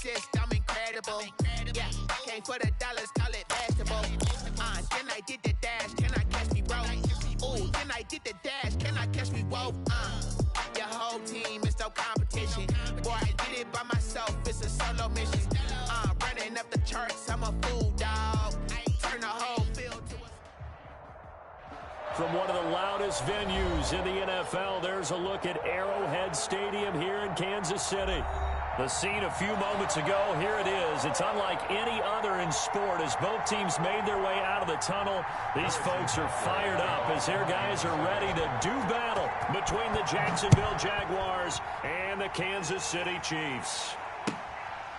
assist, I'm incredible. Yeah, came for the dollars, call it basketball. Then I did the dash, can I catch me, bro? Ooh, then I did the dash, can I catch me, whoa? Your whole team is no competition. Boy, I did it by myself, it's a solo mission. Running up the charts, I'm a fool, dog. Turn the whole field to a... From one of the loudest venues in the NFL, there's a look at Arrowhead Stadium here in Kansas City. The scene a few moments ago, here it is. It's unlike any other in sport as both teams made their way out of the tunnel. These folks are fired up as their guys are ready to do battle between the Jacksonville Jaguars and the Kansas City Chiefs.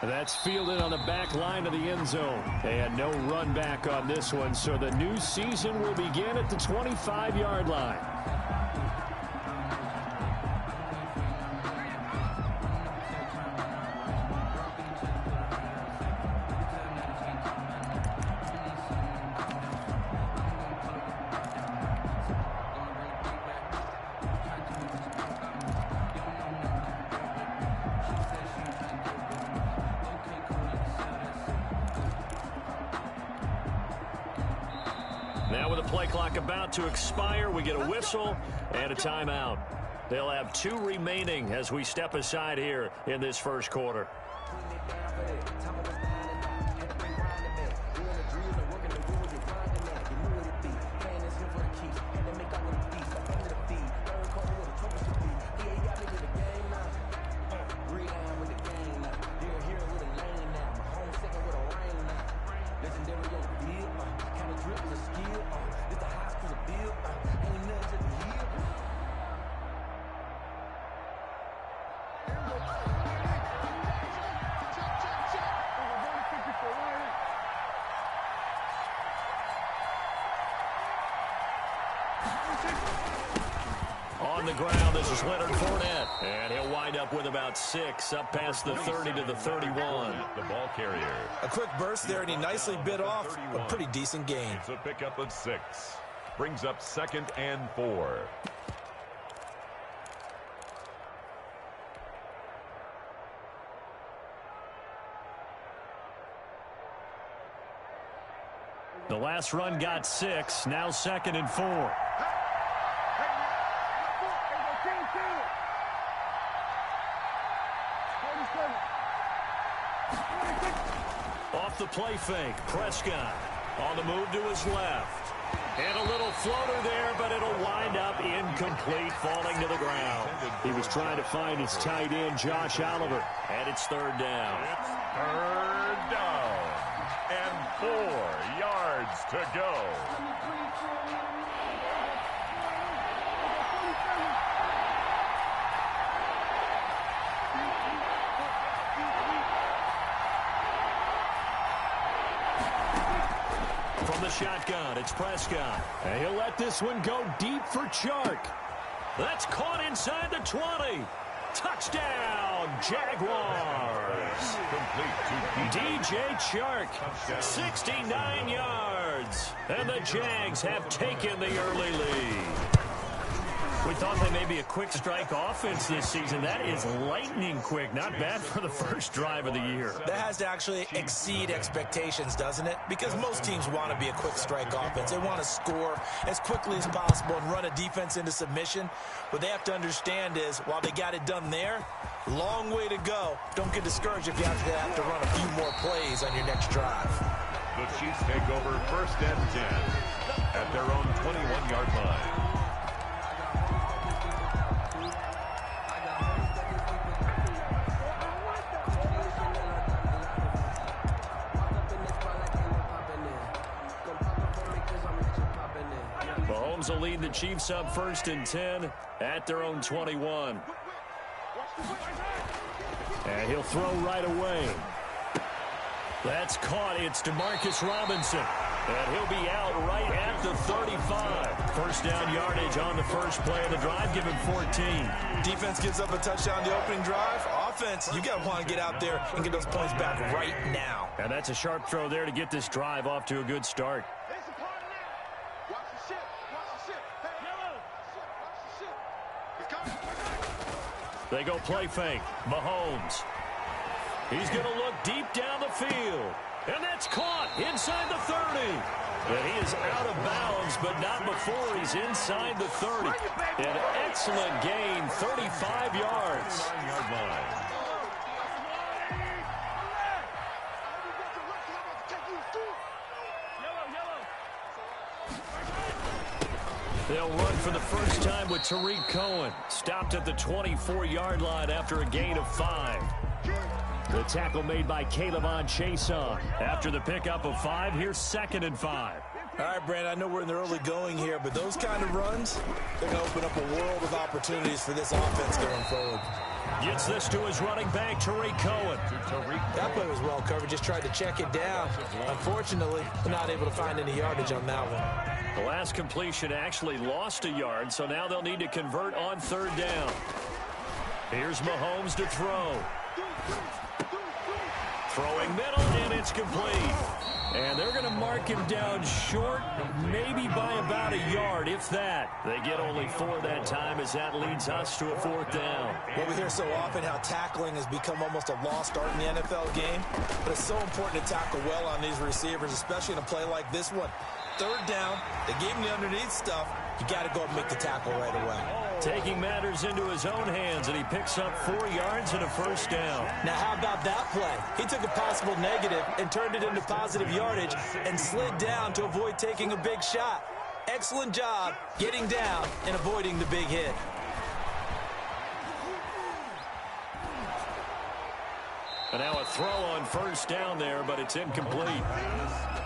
That's fielded on the back line of the end zone. They had no run back on this one, so the new season will begin at the 25-yard line. Now with the play clock about to expire, we get a whistle and a timeout. They'll have 2 remaining as we step aside here in this first quarter. On the ground, this is Leonard Fournette. And he'll wind up with about 6, up past the 30 to the 31. The ball carrier. A quick burst there, and he nicely bit off a pretty decent gain. It's a pickup of 6. Brings up 2nd and 4. The last run got 6, now 2nd and 4. Off the play fake, Prescott on the move to his left. And a little floater there, but it'll wind up incomplete, falling to the ground. He was trying to find his tight end, Josh Oliver, and it's 3rd down. It's 3rd down, and 4 yards to go. From the shotgun, it's Prescott. And he'll let this one go deep for Chark. That's caught inside the 20. Touchdown, Jaguars. DJ Chark, 69 yards. And the Jags have taken the early lead. We thought they may be a quick strike offense this season. That is lightning quick. Not bad for the first drive of the year. That has to actually exceed expectations, doesn't it? Because most teams want to be a quick strike offense. They want to score as quickly as possible and run a defense into submission. What they have to understand is, while they got it done there, long way to go. Don't get discouraged if you have to run a few more plays on your next drive. The Chiefs take over 1st and 10 at their own 21-yard line. Mahomes will lead the Chiefs up 1st and 10 at their own 21. And he'll throw right away. That's caught. It's Demarcus Robinson. And he'll be out right at the 35. First down yardage on the first play of the drive, give him 14. Defense gives up a touchdown the opening drive. Offense, you got to want to get out there and get those points back right now. And that's a sharp throw there to get this drive off to a good start. They go play fake. Mahomes. He's going to look deep down the field. And that's caught inside the 30. And he is out of bounds, but not before he's inside the 30. An excellent gain, 35 yards. 9-yard line. They'll run for the first time with Tariq Cohen. Stopped at the 24-yard line after a gain of 5. The tackle made by Calebon Chason. After the pickup of 5, here's 2nd and 5. All right, Brandon, I know we're in the early going here, but those kind of runs, they're going to open up a world of opportunities for this offense going forward. Gets this to his running back, Tariq Cohen. That play was well covered, just tried to check it down. Unfortunately, they're not able to find any yardage on that one. The last completion actually lost a yard, so now they'll need to convert on 3rd down. Here's Mahomes to throw. Throwing middle, and it's complete. And they're going to mark him down short, maybe by about a yard, if that. They get only 4 that time, as that leads us to a 4th down. Well, we hear so often how tackling has become almost a lost art in the NFL game. But it's so important to tackle well on these receivers, especially in a play like this one. 3rd down, they gave him the underneath stuff. You got to go and make the tackle right away. Taking matters into his own hands, and he picks up 4 yards and a 1st down. Now, how about that play? He took a possible negative and turned it into positive yardage and slid down to avoid taking a big shot. Excellent job getting down and avoiding the big hit. And now a throw on 1st down there, but it's incomplete.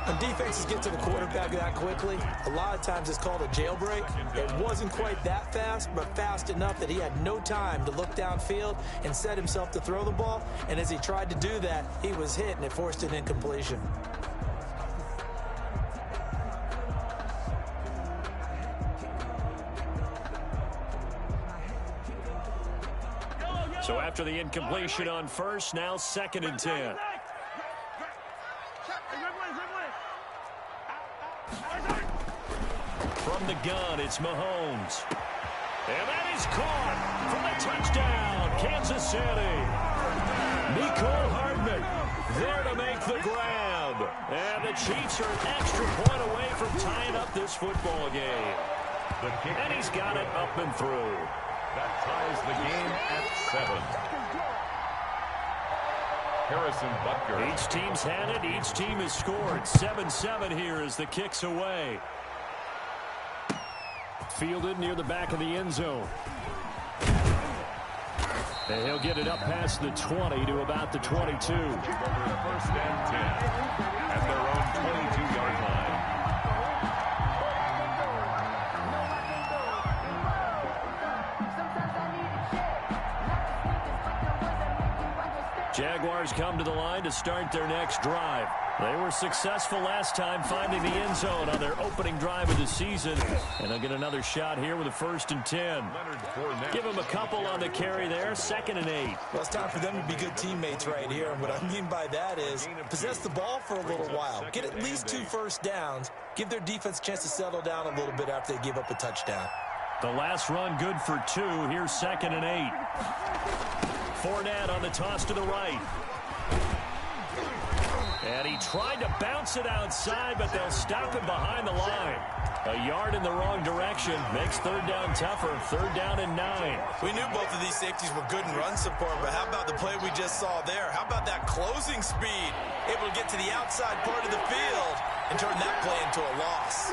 When defenses get to the quarterback that quickly, a lot of times it's called a jailbreak. It wasn't quite that fast, but fast enough that he had no time to look downfield and set himself to throw the ball. And as he tried to do that, he was hit, and it forced an incompletion. So after the incompletion on 1st, now 2nd and 10. From the gun, it's Mahomes. And that is caught for the touchdown, Kansas City. Mecole Hardman there to make the grab. And the Chiefs are an extra point away from tying up this football game. And he's got it up and through. That ties the game at 7. Harrison Butker. Each team's had it. Each team has scored. 7-7 here as the kick's away. Fielded near the back of the end zone. And he'll get it up past the 20 to about the 22. Over 1st and 10 at their own 22-yard line. Jaguars come to the line to start their next drive. They were successful last time finding the end zone on their opening drive of the season. And they'll get another shot here with a 1st and 10. Give them a couple on the carry there, 2nd and 8. Well, it's time for them to be good teammates right here. And what I mean by that is possess the ball for a little while. Get at least 2 first downs. Give their defense a chance to settle down a little bit after they give up a touchdown. The last run good for 2. Here's 2nd and 8. Fournette on the toss to the right. And he tried to bounce it outside, but they'll stop him behind the line. A yard in the wrong direction makes 3rd down tougher. 3rd down and 9. We knew both of these safeties were good in run support, but how about the play we just saw there? How about that closing speed? Able to get to the outside part of the field and turn that play into a loss.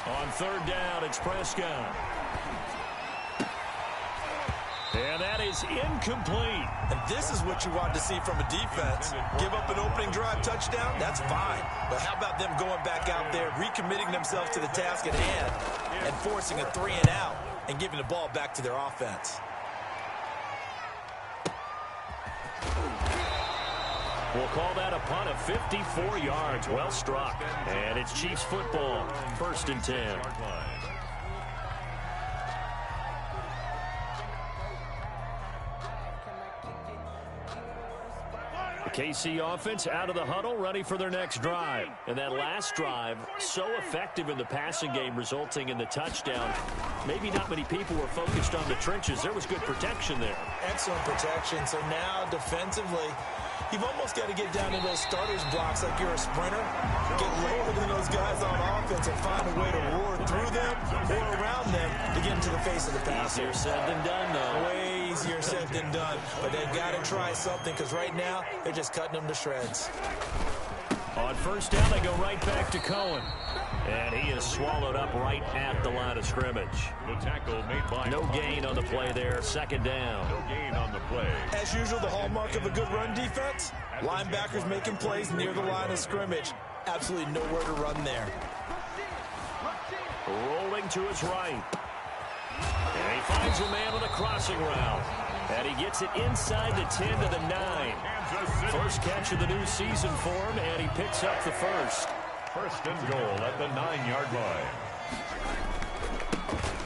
On 3rd down, it's Prescott. And that is incomplete. And this is what you want to see from a defense. Give up an opening drive touchdown, that's fine. But how about them going back out there, recommitting themselves to the task at hand, and forcing a 3 and out, and giving the ball back to their offense? We'll call that a punt of 54 yards. Well struck. And it's Chiefs football. 1st and 10. The KC offense out of the huddle, ready for their next drive. And that last drive, so effective in the passing game, resulting in the touchdown. Maybe not many people were focused on the trenches. There was good protection there. Excellent protection. So now defensively, you've almost got to get down to those starters blocks like you're a sprinter. Get lower than those guys on offense and find a way to roar through them or around them to get into the face of the passer. Easier said than done, though. Way easier said than done. But they've got to try something because right now they're just cutting them to shreds. On first down, they go right back to Cohen. And he is swallowed up right at the line of scrimmage. The tackle made by no gain on the play there. Second down. No gain on the play. As usual, the hallmark of a good run defense, linebackers making plays near the line of scrimmage. Absolutely nowhere to run there. Rolling to his right. And he finds a man on a crossing route. And he gets it inside the 10 to the 9. First catch of the new season for him, and he picks up the first. First and goal at the 9-yard line.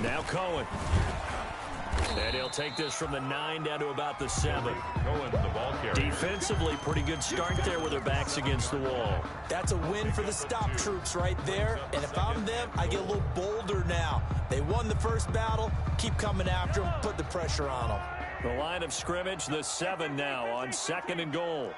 Now Cohen. And he'll take this from the 9 down to about the 7. Cohen, the ball carrier. Defensively, pretty good start there with their backs against the wall. That's a win for the stop troops right there. And if I'm them, I get a little bolder now. They won the first battle. Keep coming after them. Put the pressure on them. The line of scrimmage, the 7 now on second and goal.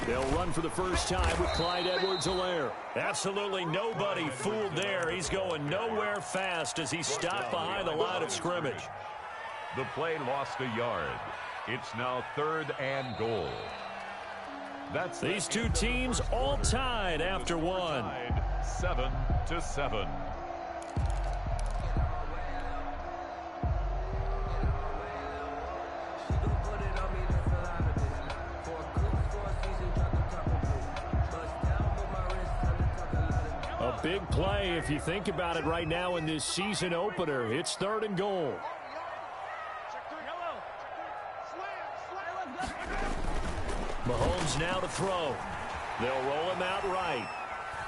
They'll run for the first time with Clyde Edwards-Helaire. Absolutely nobody fooled there. He's going nowhere fast as he's stopped behind the line of scrimmage. The play lost a yard. It's now 3rd and goal. That's these two teams all tied after one. 7-7. A big play if you think about it right now in this season opener. It's 3rd and goal. Mahomes now to throw. They'll roll him out right.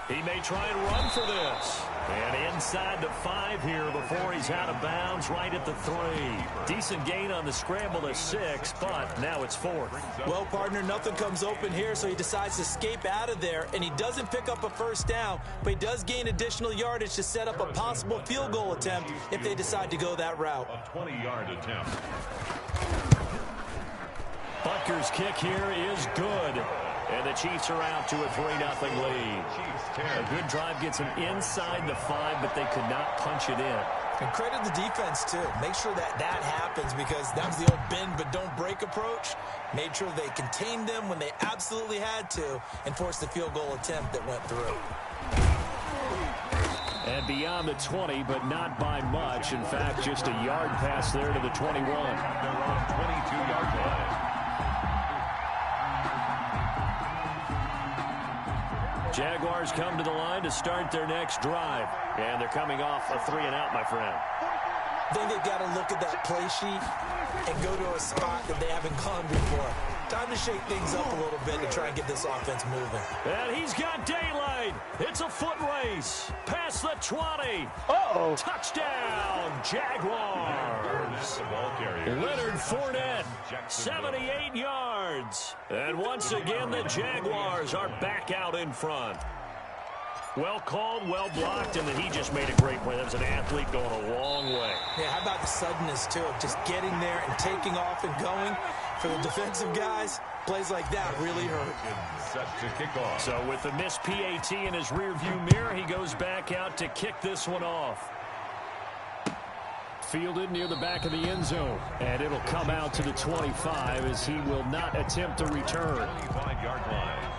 He may try and run for this. And inside the 5 here before he's out of bounds right at the 3. Decent gain on the scramble to 6, but now it's 4th. Well, partner, nothing comes open here, so he decides to escape out of there, and he doesn't pick up a first down, but he does gain additional yardage to set up a possible field goal attempt if they decide to go that route. A 20-yard attempt. Butker's kick here is good. And the Chiefs are out to a 3-0 lead. A good drive gets them inside the 5, but they could not punch it in. And credit the defense, too. Make sure that happens because that was the old bend but don't break approach. Made sure they contained them when they absolutely had to and forced the field goal attempt that went through. And beyond the 20, but not by much. In fact, just a yard pass there to the 21. They're on 22-yard line. Jaguars come to the line to start their next drive. And they're coming off a 3-and-out, my friend. I think they've got to look at that play sheet and go to a spot that they haven't gone before. Time to shake things up a little bit to try and get this offense moving. And he's got daylight. It's a foot race. Past the 20. Uh-oh. Touchdown, Jaguars. Leonard Fournette, 78 yards. And once again, the Jaguars are back out in front. Well called, well blocked, and then he just made a great play. That was an athlete going a long way. Yeah, how about the suddenness, too, of just getting there and taking off and going? For the defensive guys, plays like that really hurt. Set to kick off. So with the missed PAT in his rearview mirror, he goes back out to kick this one off. Fielded near the back of the end zone. And it'll come out to the 25 as he will not attempt to return. 25-yard line.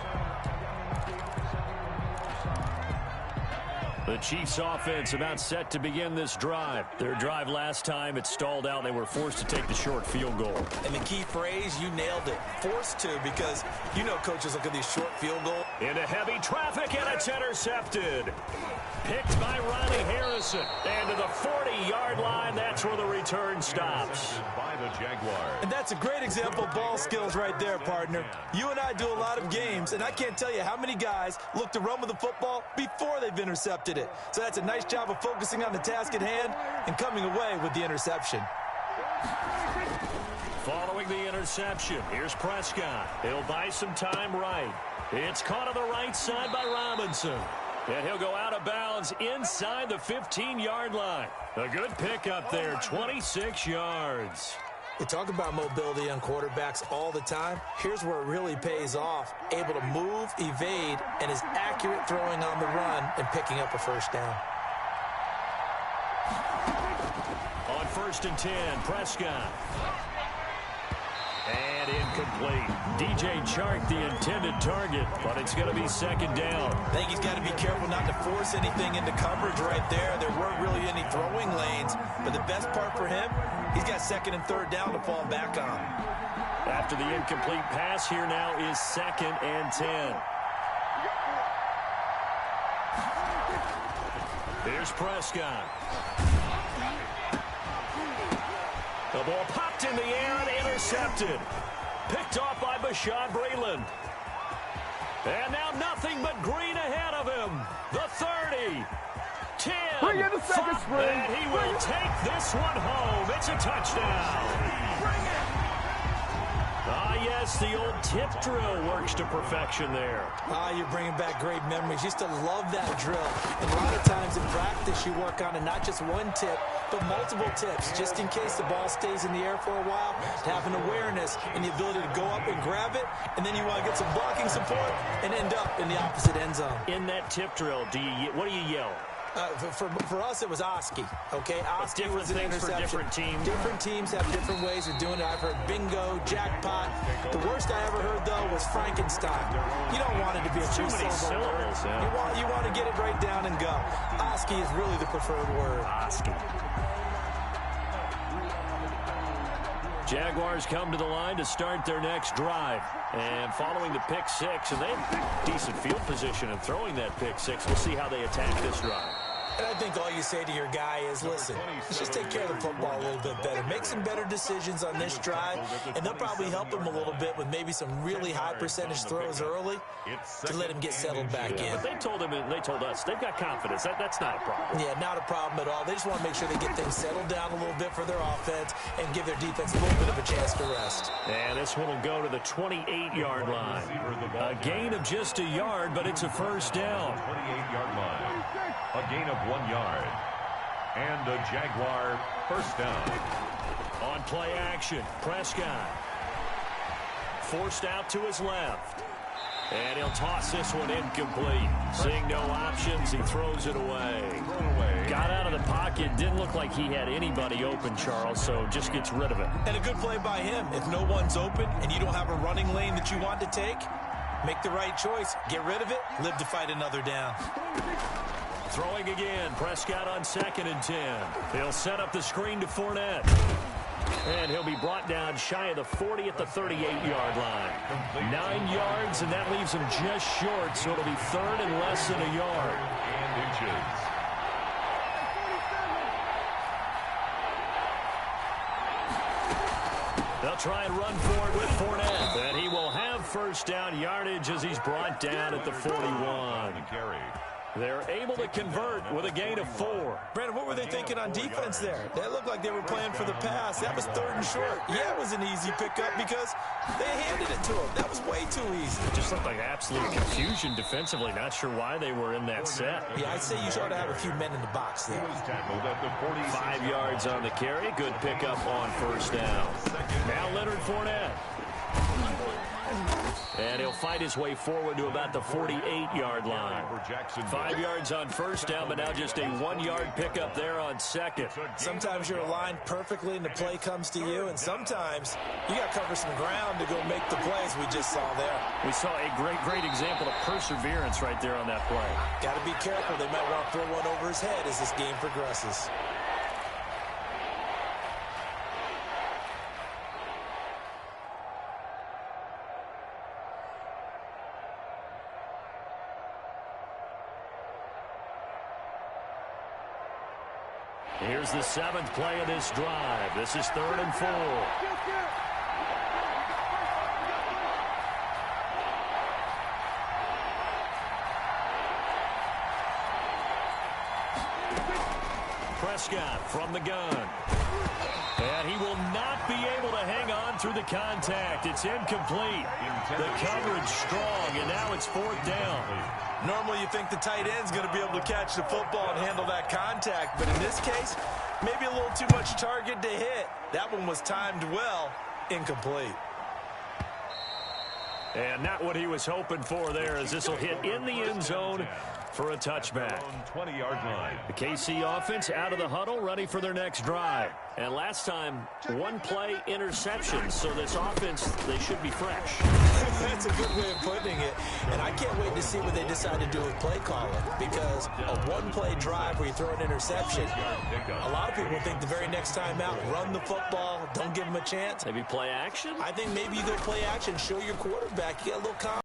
The Chiefs offense about set to begin this drive. Their drive last time, it stalled out. They were forced to take the short field goal. And the key phrase, you nailed it. Forced to, because you know coaches look at these short field goals. Into heavy traffic, and it's intercepted. Picked by Ronnie Harrison. And to the 40-yard line, that's where the return stops. By the Jaguars. And that's a great example of ball skills right there, partner. You and I do a lot of games, and I can't tell you how many guys look to run with the football before they've intercepted it. So that's a nice job of focusing on the task at hand and coming away with the interception. Following the interception, here's Prescott. He'll buy some time right. It's caught on the right side by Robinson. And he'll go out of bounds inside the 15-yard line. A good pickup there, 26 yards. We talk about mobility on quarterbacks all the time. Here's where it really pays off. Able to move, evade, and is accurate throwing on the run and picking up a first down. On 1st and 10, Prescott. And incomplete. DJ Chark, the intended target, but it's going to be 2nd down. I think he's got to be careful not to force anything into coverage right there. There weren't really any throwing lanes, but the best part for him, he's got 2nd and 3rd down to fall back on. After the incomplete pass, here now is 2nd and 10. Here's Prescott. The ball popped in the air and intercepted. Picked off by Bashaud Breeland. And now nothing but green ahead of him. The 30. 10. Bring in the second spring. And he will take this one home. It's a touchdown. Bring it. Ah, yes, the old tip drill works to perfection there. Ah, you're bringing back great memories. Used to love that drill. And a lot of times in practice, you work on it, not just one tip, but multiple tips, just in case the ball stays in the air for a while, to have an awareness and the ability to go up and grab it, and then you want to get some blocking support and end up in the opposite end zone. In that tip drill, what do you yell? For us, it was Oski. Okay, Oski was an things interception. for different teams. Different teams have different ways of doing it. I've heard bingo, jackpot. The worst I ever heard, though, was Frankenstein. You don't want it to be a Too many syllable word. syllables, yeah. You want to get it right down and go. Oski is really the preferred word. Oski. Jaguars come to the line to start their next drive. And following the pick six, and they have decent field position in throwing that pick six. We'll see how they attack this drive. And I think all you say to your guy is, listen, let's just take care of the football a little bit better. Make some better decisions on this drive, and they'll probably help him a little bit with maybe some really high percentage throws early to let him get settled back in. But they told him, and they told us, they've got confidence. That's not a problem. Yeah, not a problem at all. They just want to make sure they get things settled down a little bit for their offense and give their defense a little bit of a chance to rest. And this one will go to the 28-yard line. A gain of just a yard, but it's a first down. 28-yard line. A gain of 1 yard. And a Jaguar first down. On play action, Prescott. Forced out to his left. And he'll toss this one incomplete. Seeing no options, he throws it away. Got out of the pocket. Didn't look like he had anybody open, Charles, so just gets rid of it. And a good play by him. If no one's open and you don't have a running lane that you want to take, make the right choice. Get rid of it. Live to fight another down. Throwing again, Prescott on 2nd and 10. He'll set up the screen to Fournette. And he'll be brought down shy of the 40 at the 38-yard line. 9 yards, and that leaves him just short, so it'll be 3rd and less than a yard. And inches. They'll try and run for it with Fournette. And he will have first down yardage as he's brought down at the 41. They're able to convert with a gain of 4. Brandon, what were they thinking on defense there? They looked like they were playing for the pass. That was 3rd and short. Yeah, it was an easy pickup because they handed it to him. That was way too easy. It just looked like absolute confusion defensively. Not sure why they were in that set. Yeah, I'd say you ought to have a few men in the box there. 5 yards on the carry. Good pickup on first down. Now Leonard Fournette. And he'll fight his way forward to about the 48-yard line. 5 yards on first down, but now just a 1-yard pickup there on 2nd. Sometimes you're aligned perfectly and the play comes to you, and sometimes you got to cover some ground to go make the plays we just saw there. We saw a great example of perseverance right there on that play. Got to be careful. They might want to throw one over his head as this game progresses. Here's the 7th play of this drive. This is 3rd and 4. Prescott from the gun. And he will not be able to hang on through the contact. It's incomplete. The coverage strong, and now it's 4th down. Normally you think the tight end's going to be able to catch the football and handle that contact, but in this case, maybe a little too much target to hit. That one was timed well, incomplete. And not what he was hoping for there, as this will hit in the end zone for a touchback. 20-yard line. The KC offense out of the huddle, ready for their next drive. And last time, 1-play interception. So this offense, they should be fresh. That's a good way of putting it. And I can't wait to see what they decide to do with play calling. Because a 1-play drive where you throw an interception, a lot of people think the very next time out, run the football, don't give them a chance. Maybe play action? I think maybe you go play action, show your quarterback. You get a little confidence.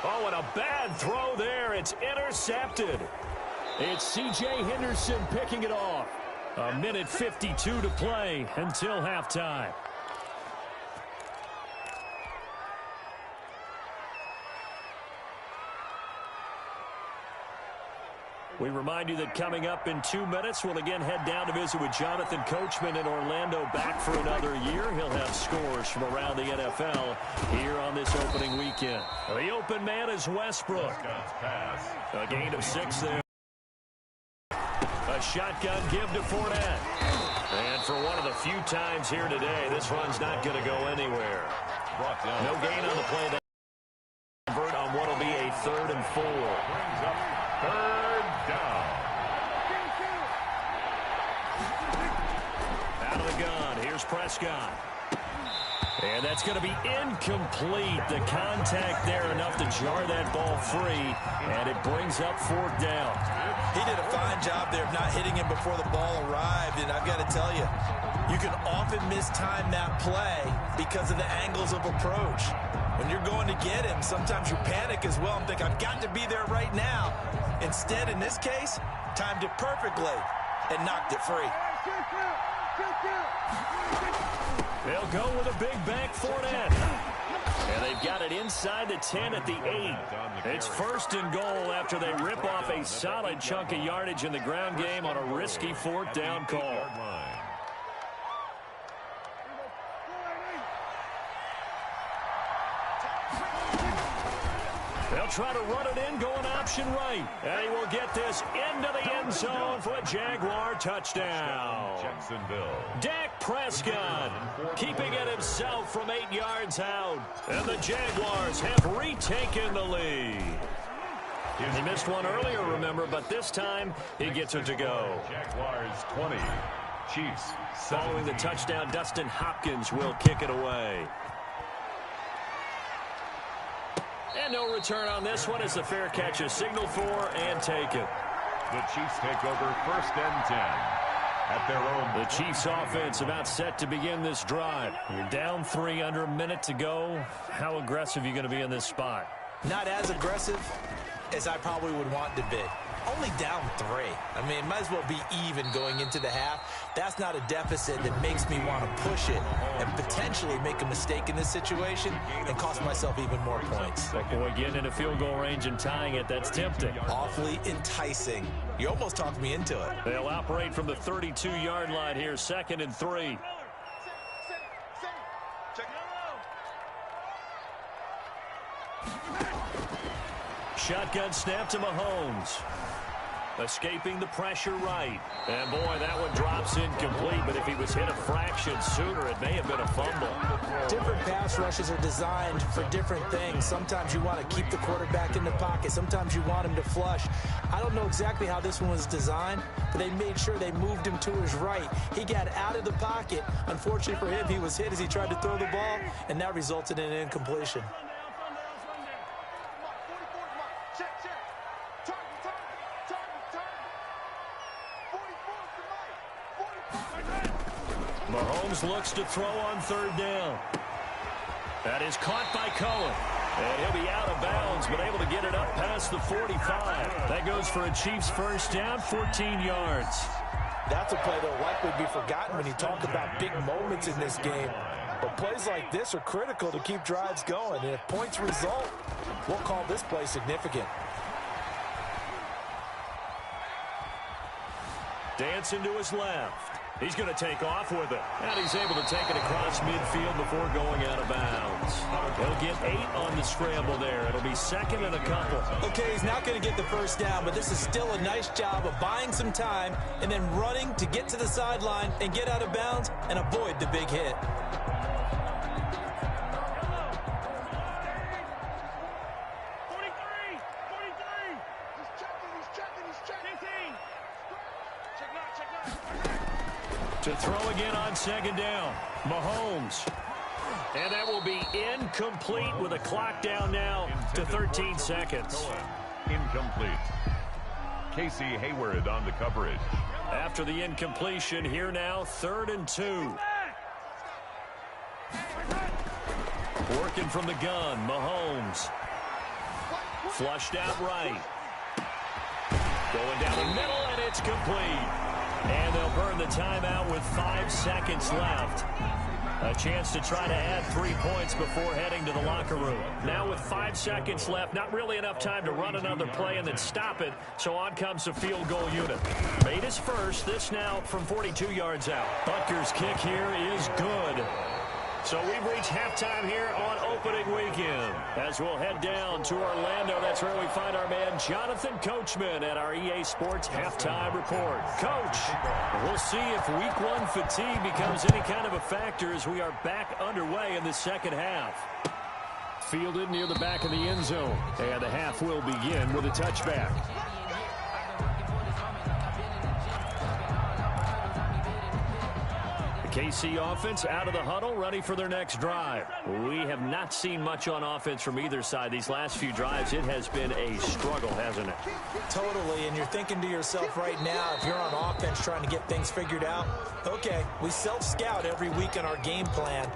Oh, and a bad throw there. It's intercepted. It's C.J. Henderson picking it off. 1:52 to play until halftime. We remind you that coming up in 2 minutes, we'll again head down to visit with Jonathan Coachman in Orlando, back for another year. He'll have scores from around the NFL here on this opening weekend. The open man is Westbrook. A gain of 6 there. A shotgun give to Fournette. And for one of the few times here today, this run's not going to go anywhere. No gain on the play. Convert on what will be a 3rd and 4. Third down. Out of the gun. Here's Prescott. And that's going to be incomplete. The contact there enough to jar that ball free. And it brings up 4th down. He did a fine job there of not hitting him before the ball arrived. And I've got to tell you, you can often mistime that play because of the angles of approach. When you're going to get him, sometimes you panic as well and think, I've got to be there right now. Instead, in this case, timed it perfectly and knocked it free. They'll go with a big bank Fournette. And they've got it inside the 10 at the 8. It's 1st and goal after they rip off a solid chunk of yardage in the ground game on a risky 4th down call. They'll try to run it in, going option right. And he will get this into the end zone for a Jaguar touchdown. Jacksonville. Dak Prescott keeping it himself from 8 yards out. And the Jaguars have retaken the lead. He missed one earlier, remember, but this time he gets it to go. Jaguars 20. Chiefs 17. Following the touchdown, Dustin Hopkins will kick it away. And no return on this one as the fair catch is signaled for and taken. The Chiefs take over 1st and 10 at their own. The Chiefs offense about set to begin this drive. You're down 3, under a minute to go. How aggressive are you going to be in this spot? Not as aggressive as I probably would want to be. Only down 3. I mean, it might as well be even going into the half. That's not a deficit that makes me want to push it and potentially make a mistake in this situation and cost myself even more points. But boy, getting in a field goal range and tying it, that's tempting. Awfully enticing. You almost talked me into it. They'll operate from the 32-yard line here, 2nd and 3. Shotgun snap to Mahomes. Escaping the pressure right. And boy, that one drops incomplete, but if he was hit a fraction sooner, it may have been a fumble. Different pass rushes are designed for different things. Sometimes you want to keep the quarterback in the pocket. Sometimes you want him to flush. I don't know exactly how this one was designed, but they made sure they moved him to his right. He got out of the pocket. Unfortunately for him, he was hit as he tried to throw the ball, and that resulted in an incompletion. Mahomes looks to throw on 3rd down. That is caught by Cohen. And he'll be out of bounds, but able to get it up past the 45. That goes for a Chiefs 1st down, 14 yards. That's a play that will likely be forgotten when you talk about big moments in this game. But plays like this are critical to keep drives going. And if points result, we'll call this play significant. Dancing to his left. He's going to take off with it. And he's able to take it across midfield before going out of bounds. He'll get 8 on the scramble there. It'll be second and a couple. Okay, he's not going to get the first down, but this is still a nice job of buying some time and then running to get to the sideline and get out of bounds and avoid the big hit. To throw again on second down. Mahomes. And that will be incomplete with a clock down now to 13 seconds. Incomplete. Casey Hayward on the coverage. After the incompletion, here now, 3rd and 2. Working from the gun, Mahomes. Flushed out right. Going down the middle, and it's complete. And they'll burn the timeout with 5 seconds left. A chance to try to add 3 points before heading to the locker room. Now with 5 seconds left, not really enough time to run another play and then stop it. So on comes the field goal unit. Made his first, this now from 42 yards out. Butker's kick here is good. So we've reached halftime here on opening weekend. As we'll head down to Orlando, that's where we find our man Jonathan Coachman at our EA Sports Halftime Report. Coach, we'll see if Week 1 fatigue becomes any kind of a factor as we are back underway in the second half. Fielded near the back of the end zone. And the half will begin with a touchback. KC offense out of the huddle, ready for their next drive. We have not seen much on offense from either side. These last few drives, it has been a struggle, hasn't it? Totally, and you're thinking to yourself right now, if you're on offense trying to get things figured out, okay, we self-scout every week in our game plan.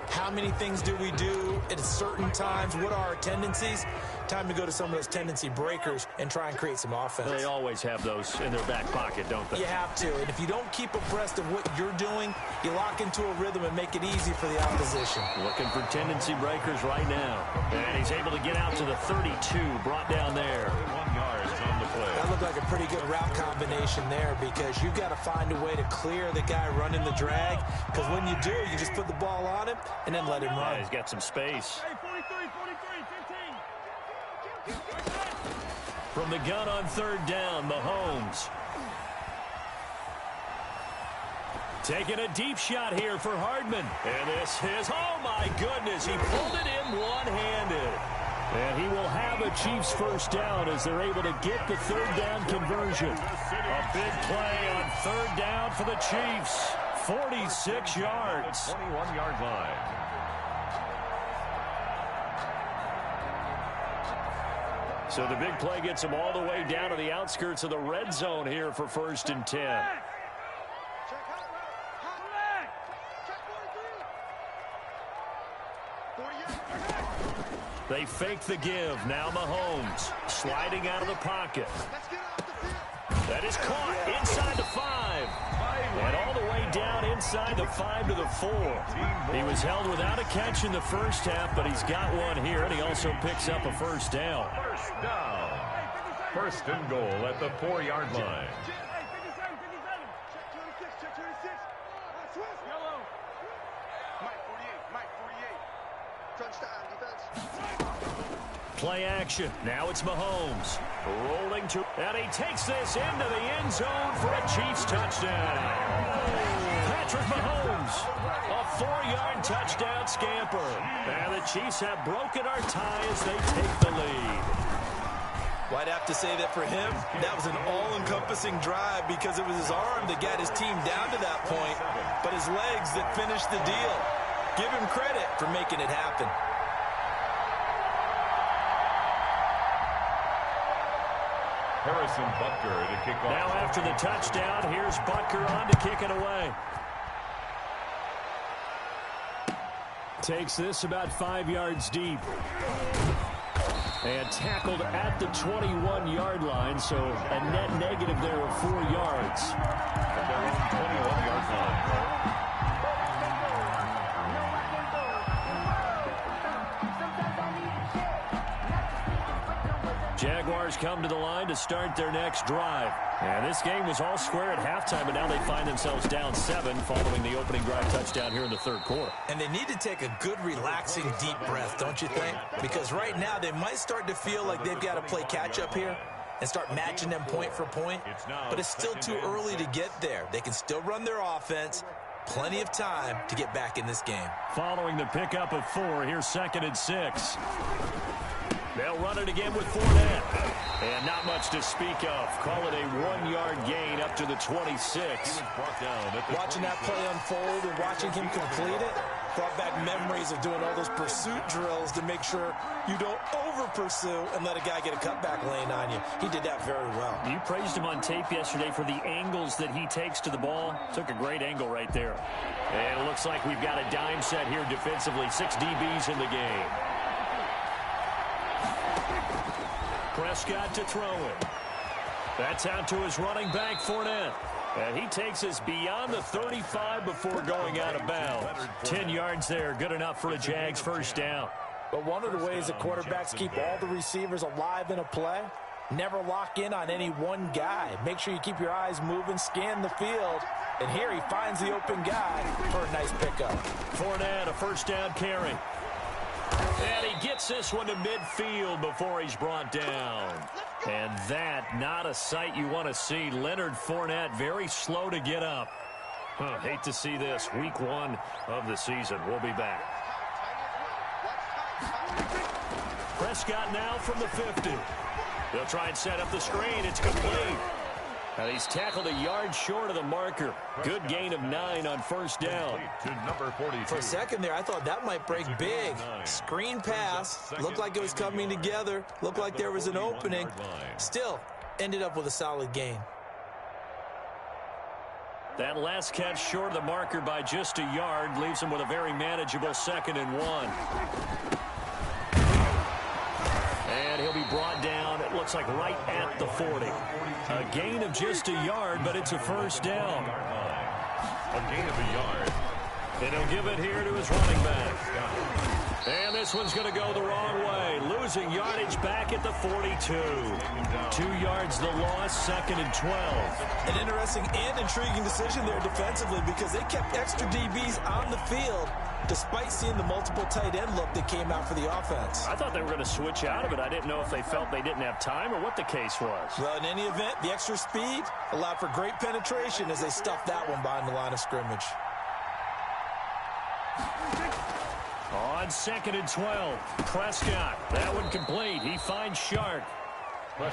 How many things do we do at certain times? What are our tendencies? Time to go to some of those tendency breakers and try and create some offense. They always have those in their back pocket, don't they? You have to, and if you don't keep abreast of what you're doing, you lock into a rhythm and make it easy for the opposition. Looking for tendency breakers right now. And he's able to get out to the 32, brought down there. 1 yard on the play. That looked like a pretty good route combination there because you've got to find a way to clear the guy running the drag, because when you do, you just put the ball on him and then let him run. Yeah, he's got some space. Hey, 43, 15. From the gun on 3rd down, Mahomes. Taking a deep shot here for Hardman. And this is, oh my goodness, he pulled it in one-handed. And he will have a Chiefs first down as they're able to get the 3rd down conversion. A big play on 3rd down for the Chiefs. 46 yards. 21-yard line. So the big play gets them all the way down to the outskirts of the red zone here for 1st and 10. They fake the give. Now Mahomes sliding out of the pocket. That is caught inside the 5. And all the way down inside the 5 to the 4. He was held without a catch in the first half, but he's got one here, and he also picks up a first down. First down. 1st and goal at the 4-yard line. Play action. Now it's Mahomes. Rolling to, and he takes this into the end zone for a Chiefs touchdown. Patrick Mahomes, a 4-yard touchdown scamper. And the Chiefs have broken our tie as they take the lead. Well, I'd have to say that for him, that was an all-encompassing drive because it was his arm that got his team down to that point, but his legs that finished the deal. Give him credit for making it happen. Harrison Butker to kick off. Now after the touchdown, here's Butker on to kick it away. Takes this about 5 yards deep. And tackled at the 21-yard line, so a net negative there of 4 yards. At their own 21-yard line. Jaguars come to the line to start their next drive. And this game was all square at halftime, but now they find themselves down 7 following the opening drive touchdown here in the third quarter. And they need to take a good, relaxing, deep breath, don't you think? Because right now they might start to feel like they've got to play catch-up here and start matching them point for point. But it's still too early to get there. They can still run their offense. Plenty of time to get back in this game. Following the pickup of 4, here's 2nd and 6. They'll run it again with Fournette. And not much to speak of. Call it a 1-yard gain up to the 26. Watching that play unfold and watching him complete it brought back memories of doing all those pursuit drills to make sure you don't over-pursue and let a guy get a cutback lane on you. He did that very well. You praised him on tape yesterday for the angles that he takes to the ball. Took a great angle right there. And it looks like we've got a dime set here defensively. 6 DBs in the game. Prescott to throw it. That's out to his running back, Fournette. And he takes us beyond the 35 before going out of bounds. 10 yards there, good enough for a Jags first down. But one of the ways that quarterbacks keep all the receivers alive in a play, never lock in on any one guy. Make sure you keep your eyes moving, scan the field. And here he finds the open guy for a nice pickup. Fournette, a first down carry. And he gets this one to midfield before he's brought down. And that, not a sight you want to see. Leonard Fournette very slow to get up. Hate to see this. Week 1 of the season. We'll be back. Prescott now from the 50. They'll try and set up the screen. It's complete. And he's tackled a yard short of the marker. Good gain of 9 on first down. For a second there, I thought that might break big. Screen pass. Looked like it was coming together. Looked like there was an opening. Still, ended up with a solid gain. That last catch short of the marker by just a yard leaves him with a very manageable 2nd and 1. And he'll be brought down, it looks like right at the 40. A gain of just a yard, but it's a first down. A gain of a yard. And he'll give it here to his running back. And this one's going to go the wrong way. Losing yardage back at the 42. 2 yards the loss, 2nd and 12. An interesting and intriguing decision there defensively because they kept extra DBs on the field despite seeing the multiple tight end look that came out for the offense. I thought they were going to switch out of it. I didn't know if they felt they didn't have time or what the case was. Well, in any event, the extra speed allowed for great penetration as they stuffed that one behind the line of scrimmage. On 2nd and 12, Prescott. That one complete. He finds Shark.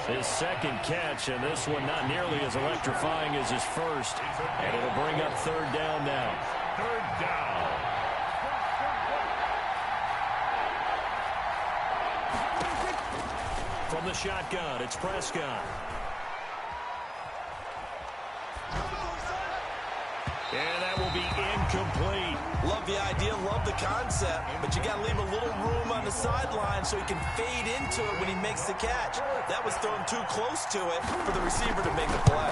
His second catch, and this one not nearly as electrifying as his first. And it'll bring up 3rd down now. 3rd down. From the shotgun, it's Prescott. And that will be incomplete. Love the idea, love the concept, but you got to leave a little room on the sideline so he can fade into it when he makes the catch. That was thrown too close to it for the receiver to make the play.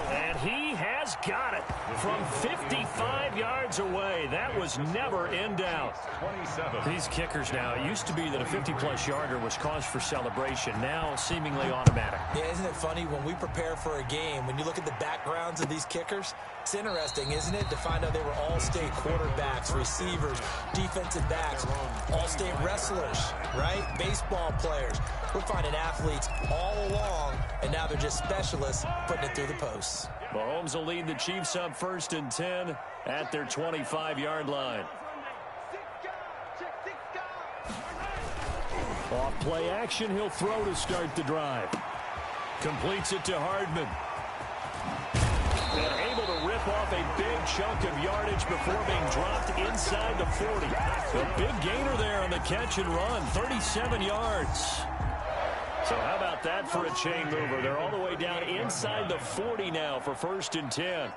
And he has got it from 55 yards away. That was never in doubt. 27. These kickers now, it used to be that a 50-plus yarder was cause for celebration. Now seemingly automatic. Yeah, isn't it funny when we prepare for a game, when you look at the backgrounds of these kickers, it's interesting, isn't it, to find out they were all-state quarterbacks, receivers, defensive backs, all-state wrestlers, right? Baseball players. We're finding athletes all along, and now they're just specialists putting it through the posts. Mahomes will lead the Chiefs up 1st and 10 at their 25-yard line. Off play action, he'll throw to start the drive. Completes it to Hardman. And able to rip off a big chunk of yardage before being dropped inside the 40. A big gainer there on the catch and run, 37 yards. So how about that for a chain mover? They're all the way down inside the 40 now for 1st and 10.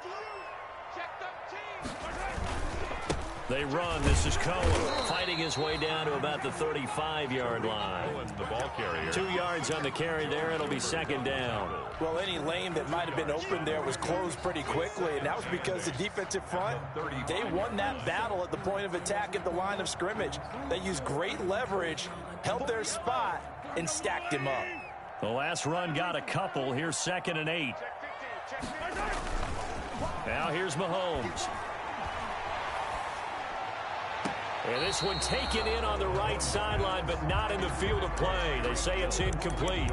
They run. This is Cohen fighting his way down to about the 35-yard line. The ball carrier. 2 yards on the carry there. It'll be second down. Well, any lane that might have been open there was closed pretty quickly, and that was because the defensive front, they won that battle at the point of attack at the line of scrimmage. They used great leverage, held their spot, and stacked him up. The last run got a couple. Here's 2nd and 8. Now here's Mahomes. And this one taken in on the right sideline, but not in the field of play. They say it's incomplete.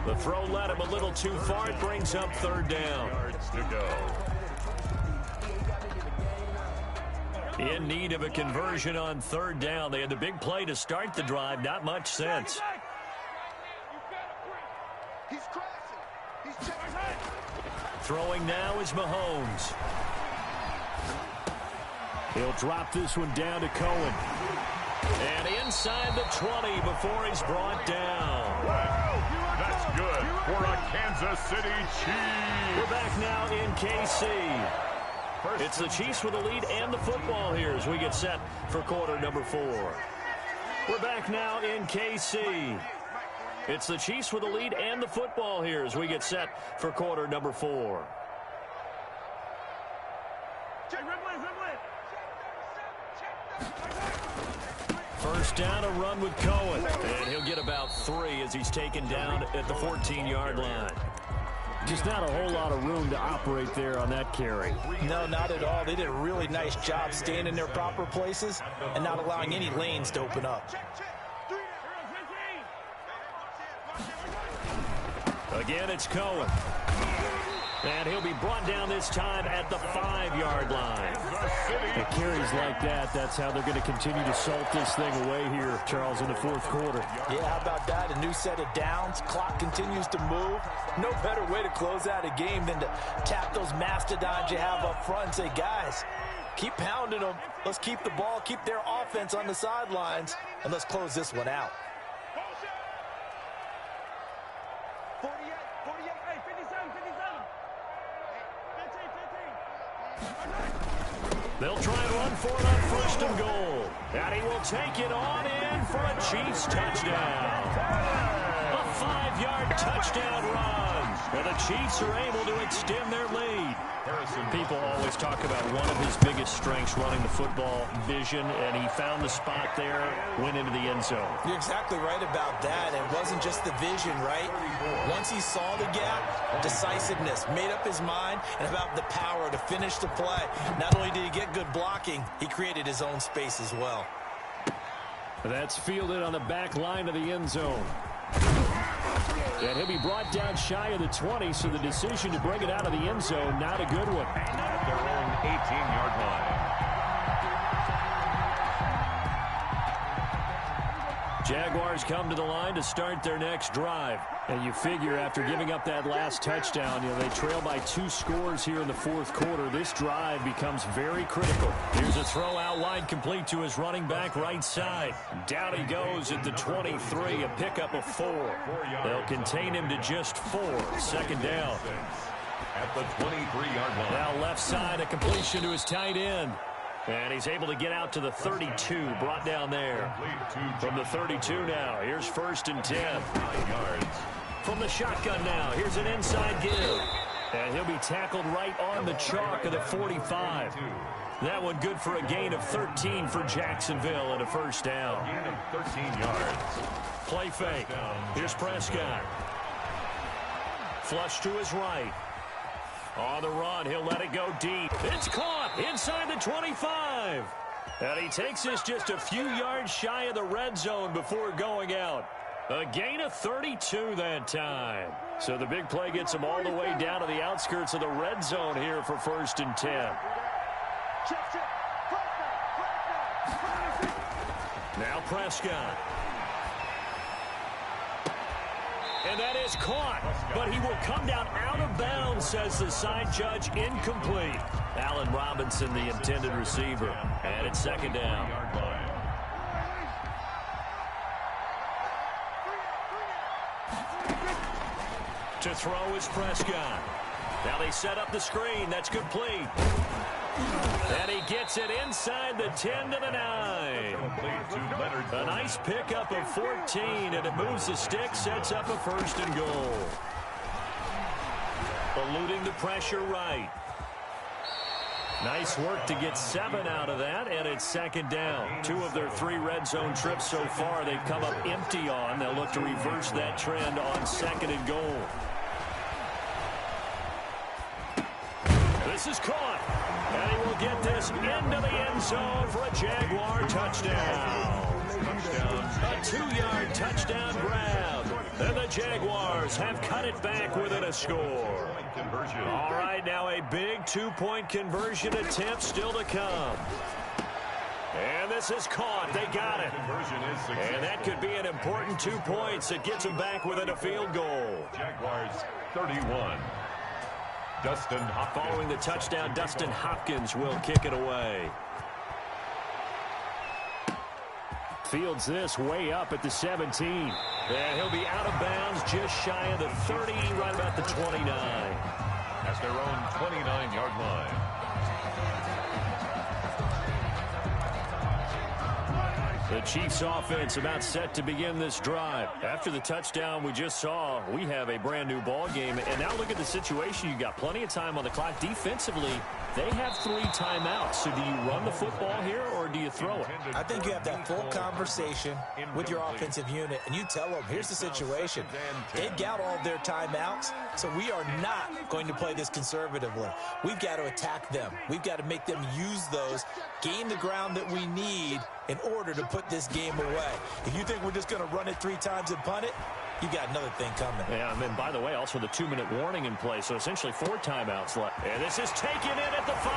The throw led him a little too far. It brings up 3rd down. Yards to go. In need of a conversion on 3rd down. They had the big play to start the drive. Not much sense. Throwing now is Mahomes. He'll drop this one down to Cohen. And inside the 20 before he's brought down. That's good for a Kansas City Chiefs. We're back now in KC. It's the Chiefs with the lead and the football here as we get set for quarter number 4. We're back now in KC. It's the Chiefs with the lead and the football here as we get set for quarter number 4. First down, a run with Cohen. And he'll get about 3 as he's taken down at the 14-yard line. Just not a whole lot of room to operate there on that carry. No, not at all. They did a really nice job staying in their proper places and not allowing any lanes to open up. Again, it's Cohen. And he'll be brought down this time at the 5-yard line. The carries like that, that's how they're going to continue to salt this thing away here, Charles, in the 4th quarter. Yeah, how about that? A new set of downs. Clock continues to move. No better way to close out a game than to tap those mastodons you have up front and say, guys, keep pounding them. Let's keep the ball, keep their offense on the sidelines, and let's close this one out. They'll try and run for it on 1st and goal. And he will take it on in for a Chiefs touchdown. A 5-yard touchdown run. And the Chiefs are able to extend their lead. People always talk about one of his biggest strengths, running the football, vision, and he found the spot there, went into the end zone. You're exactly right about that. It wasn't just the vision, right? Once he saw the gap, decisiveness, made up his mind, and about the power to finish the play. Not only did he get good blocking, he created his own space as well. That's fielded on the back line of the end zone. And he'll be brought down shy of the 20, so the decision to bring it out of the end zone, not a good one. At their own 18-yard line. Jaguars come to the line to start their next drive. And you figure after giving up that last touchdown, they trail by 2 scores here in the 4th quarter. This drive becomes very critical. Here's a throw out wide, complete to his running back right side. Down he goes at the 23, a pickup of 4. They'll contain him to just 4. 2nd down. At the 23-yard line. Now left side, a completion to his tight end. And he's able to get out to the 32, brought down there. From the 32 now, here's 1st and 10. 9 yards. From the shotgun now, here's an inside give. And he'll be tackled right on the chalk of the 45. That one good for a gain of 13 for Jacksonville and a 1st down. Gain of 13 yards. Play fake. Here's Prescott. Flush to his right. On the run, he'll let it go deep. It's caught inside the 25. And he takes this just a few yards shy of the red zone before going out. A gain of 32 that time. So the big play gets him all the way down to the outskirts of the red zone here for 1st and 10. Now Prescott. And that is caught, but he will come down out of bounds, says the side judge, incomplete. Allen Robinson, the intended receiver, and it's 2nd down. To throw is Prescott. Now they set up the screen. That's complete. And he gets it inside the 10 to the 9. A nice pickup of 14, and it moves the stick, sets up a 1st and goal. Eluding the pressure right. Nice work to get 7 out of that, and it's 2nd down. 2 of their 3 red zone trips so far they've come up empty on. They'll look to reverse that trend on 2nd and goal. This is caught, and he will get this into the end zone for a Jaguar touchdown. A 2-yard touchdown grab, and the Jaguars have cut it back within a score. All right, now a big 2-point conversion attempt still to come. And this is caught. They got it. And that could be an important 2 points. It gets them back within a field goal. Jaguars 31. Dustin Hopkins. Following the touchdown, Dustin Hopkins will kick it away. Fields this way up at the 17. And he'll be out of bounds just shy of the 30, right about the 29. At their own 29-yard line. The Chiefs offense about set to begin this drive. After the touchdown we just saw, we have a brand new ball game. And now look at the situation. You got plenty of time on the clock. Defensively, they have 3 timeouts. So do you run the football here or do you throw it? I think you have that full conversation with your offensive unit, and you tell them, here's the situation. They've got all their timeouts, so we are not going to play this conservatively. We've got to attack them. We've got to make them use those, gain the ground that we need in order to put this game away. If you think we're just going to run it 3 times and punt it, you got another thing coming. Yeah, and then, by the way, also the 2-minute warning in play, so essentially 4 timeouts left. And this is taken in at the 5.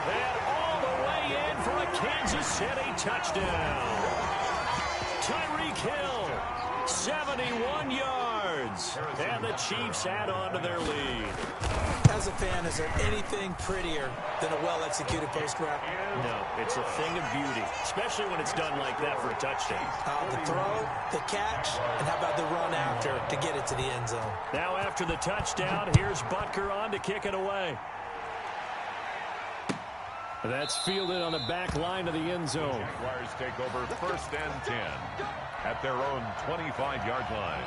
And all the way in for a Kansas City touchdown. Tyreek Hill, 71 yards. And the Chiefs add on to their lead. As a fan, is there anything prettier than a well-executed post-route? No, it's a thing of beauty, especially when it's done like that for a touchdown. The throw, the catch, and how about the run after to get it to the end zone? Now after the touchdown, here's Butker on to kick it away. That's fielded on the back line of the end zone. Jaguars take over 1st and 10 at their own 25-yard line.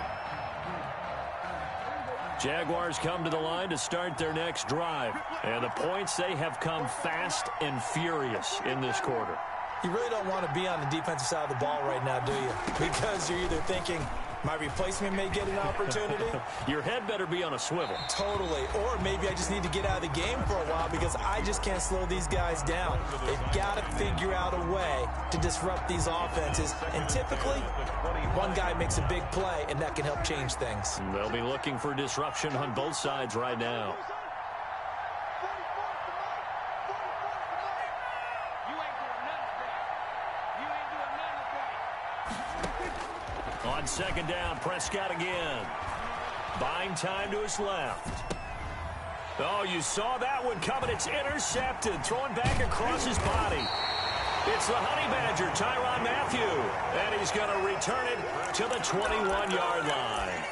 Jaguars come to the line to start their next drive. And the points, they have come fast and furious in this quarter. You really don't want to be on the defensive side of the ball right now, do you? Because you're either thinking, my replacement may get an opportunity. Your head better be on a swivel. Totally. Or maybe I just need to get out of the game for a while because I just can't slow these guys down. They've got to figure out a way to disrupt these offenses. And typically, one guy makes a big play, and that can help change things. They'll be looking for disruption on both sides right now. On 2nd down, Prescott again. Buying time to his left. Oh, you saw that one coming. It's intercepted. Throwing back across his body. It's the Honey Badger, Tyrann Mathieu. And he's going to return it to the 21-yard line.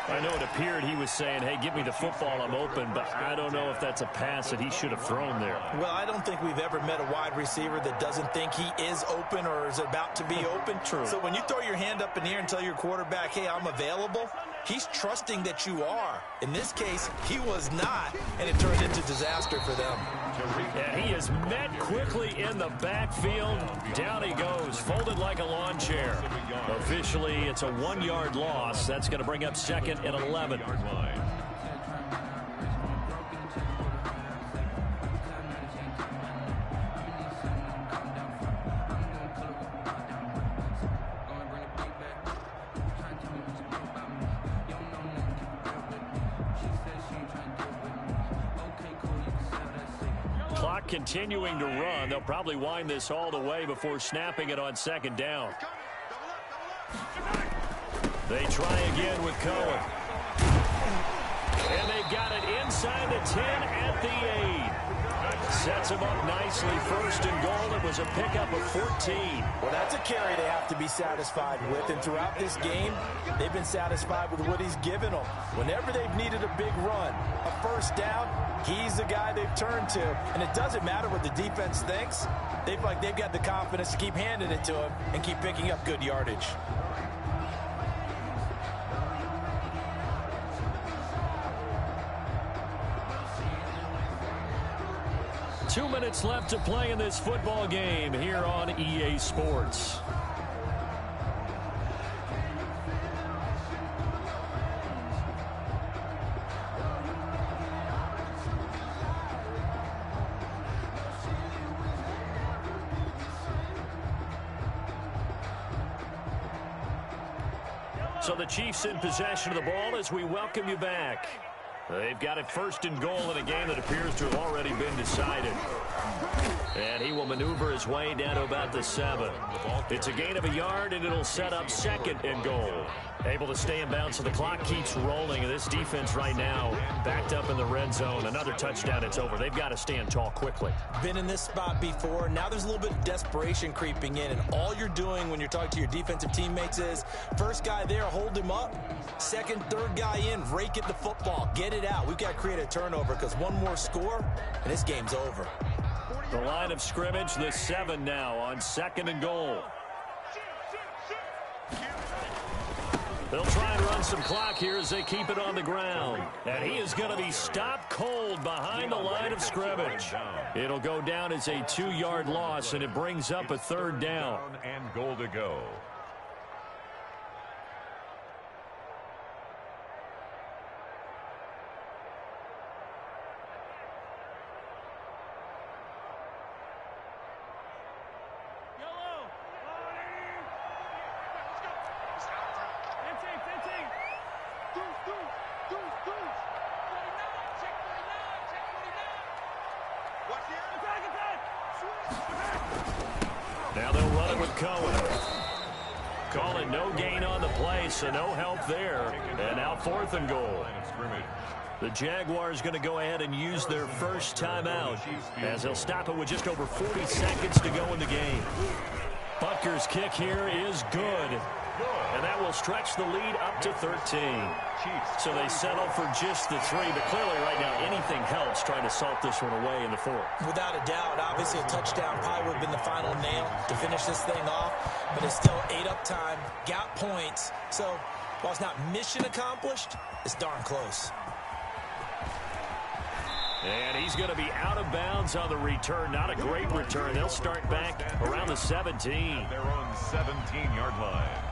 I know it appeared he was saying, hey, give me the football, I'm open, but I don't know if that's a pass that he should have thrown there. Well, I don't think we've ever met a wide receiver that doesn't think he is open or is about to be open. True. So when you throw your hand up in the air and tell your quarterback, hey, I'm available, he's trusting that you are. In this case, he was not, and it turned into disaster for them. And he is met quickly in the backfield. Down he goes, folded like a lawn chair. Officially, it's a 1-yard loss. That's going to bring up 2nd and 11. Clock continuing to run. They'll probably wind this all the way before snapping it on 2nd down. They try again with Cohen. And they've got it inside the 10 at the 8. Sets them up nicely. 1st and goal It was a pickup of 14. Well, that's a carry they have to be satisfied with, and throughout this game, they've been satisfied with what he's given them. Whenever they've needed a big run, a first down, he's the guy they've turned to. And it doesn't matter what the defense thinks. They feel like they've got the confidence to keep handing it to him and keep picking up good yardage. Two minutes left to play in this football game here on EA Sports. So the Chiefs in possession of the ball as we welcome you back. They've got it 1st and goal in a game that appears to have already been decided. And he will maneuver his way down to about the 7. It's a gain of a yard, and it'll set up 2nd and goal. Able to stay in bounds, so the clock keeps rolling. And this defense right now backed up in the red zone. Another touchdown, it's over. They've got to stand tall quickly. Been in this spot before. Now there's a little bit of desperation creeping in. And all you're doing when you're talking to your defensive teammates is, first guy there, hold him up. Second, third guy in, rake at the football. Get it out. We've got to create a turnover because one more score, and this game's over. The line of scrimmage, the 7 now on 2nd and goal. They'll try and run some clock here as they keep it on the ground. And he is going to be stopped cold behind the line of scrimmage. It'll go down as a 2-yard loss, and it brings up a 3rd down. And goal to go. Now they'll run it with Cohen. Calling no gain on the play, so no help there. And now 4th and goal. The Jaguars going to go ahead and use their first timeout as they'll stop it with just over 40 seconds to go in the game. Butker's kick here is good. And that will stretch the lead up to 13. So they settle for just the 3, but clearly right now anything helps trying to salt this one away in the 4th. Without a doubt, obviously a touchdown probably would have been the final nail to finish this thing off, but it's still 8 up time, got points. So while it's not mission accomplished, it's darn close. And he's going to be out of bounds on the return. Not a great return. They'll start back around the 17. Their own 17-yard line.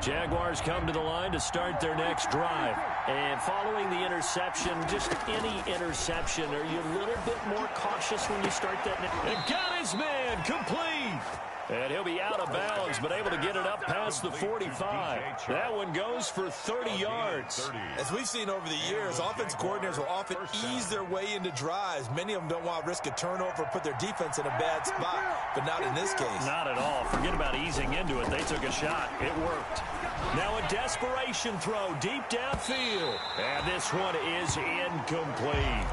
Jaguars come to the line to start their next drive. And following the interception, just any interception, are you a little bit more cautious when you start that? And got his man complete. And he'll be out of bounds, but able to get it up past the 45. That one goes for 30 yards. As we've seen over the years, offense coordinators will often ease their way into drives. Many of them don't want to risk a turnover or put their defense in a bad spot, but not in this case. Not at all. Forget about easing into it. They took a shot. It worked. Now a desperation throw deep downfield. And this one is incomplete.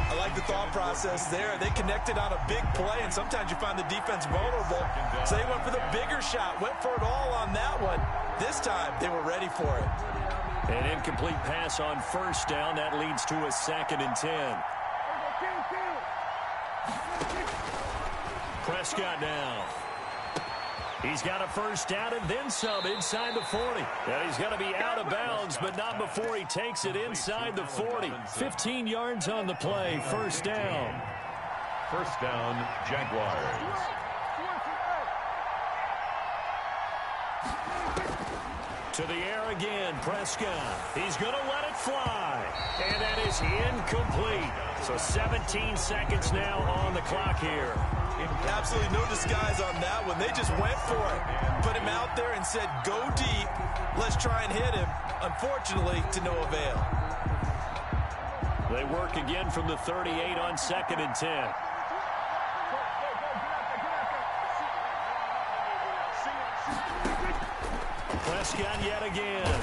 I like the thought process there. They connected on a big play, and sometimes you find the defense vulnerable. So they went for the bigger shot, went for it all on that one. This time, they were ready for it. An incomplete pass on 1st down. That leads to a 2nd and 10. Prescott now. He's got a 1st down and then some inside the 40. And he's going to be out of bounds, but not before he takes it inside the 40. 15 yards on the play. 1st down. 1st down, Jaguars. To the air again, Prescott. He's going to let it fly. And that is incomplete. So 17 seconds now on the clock here. Absolutely no disguise on that one. They just went for it. Put him out there and said, go deep. Let's try and hit him. Unfortunately, to no avail. They work again from the 38 on 2nd and 10. Prescott yet again.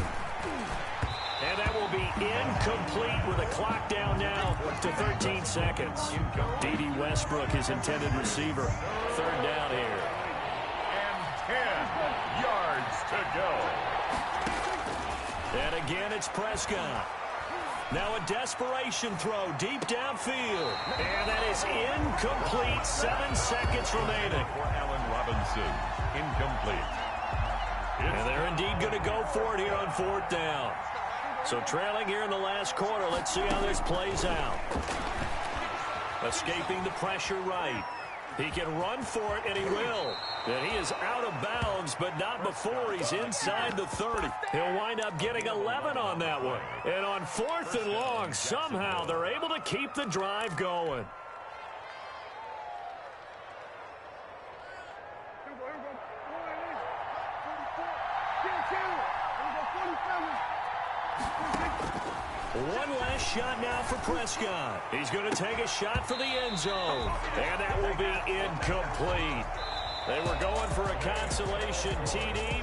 And that will be incomplete with a clock down now to 13 seconds. D.D. Westbrook, his intended receiver. Third down here. And 10 yards to go. And again, it's Prescott. Now a desperation throw deep downfield. And that is incomplete. 7 seconds remaining. For Allen Robinson, incomplete. And they're indeed going to go for it here on 4th down. So trailing here in the last quarter. Let's see how this plays out. Escaping the pressure right. He can run for it, and he will. And he is out of bounds, but not before he's inside the 30. He'll wind up getting 11 on that one. And on 4th and long, somehow they're able to keep the drive going. One last shot now for Prescott. He's going to take a shot for the end zone. And that will be incomplete. They were going for a consolation TD.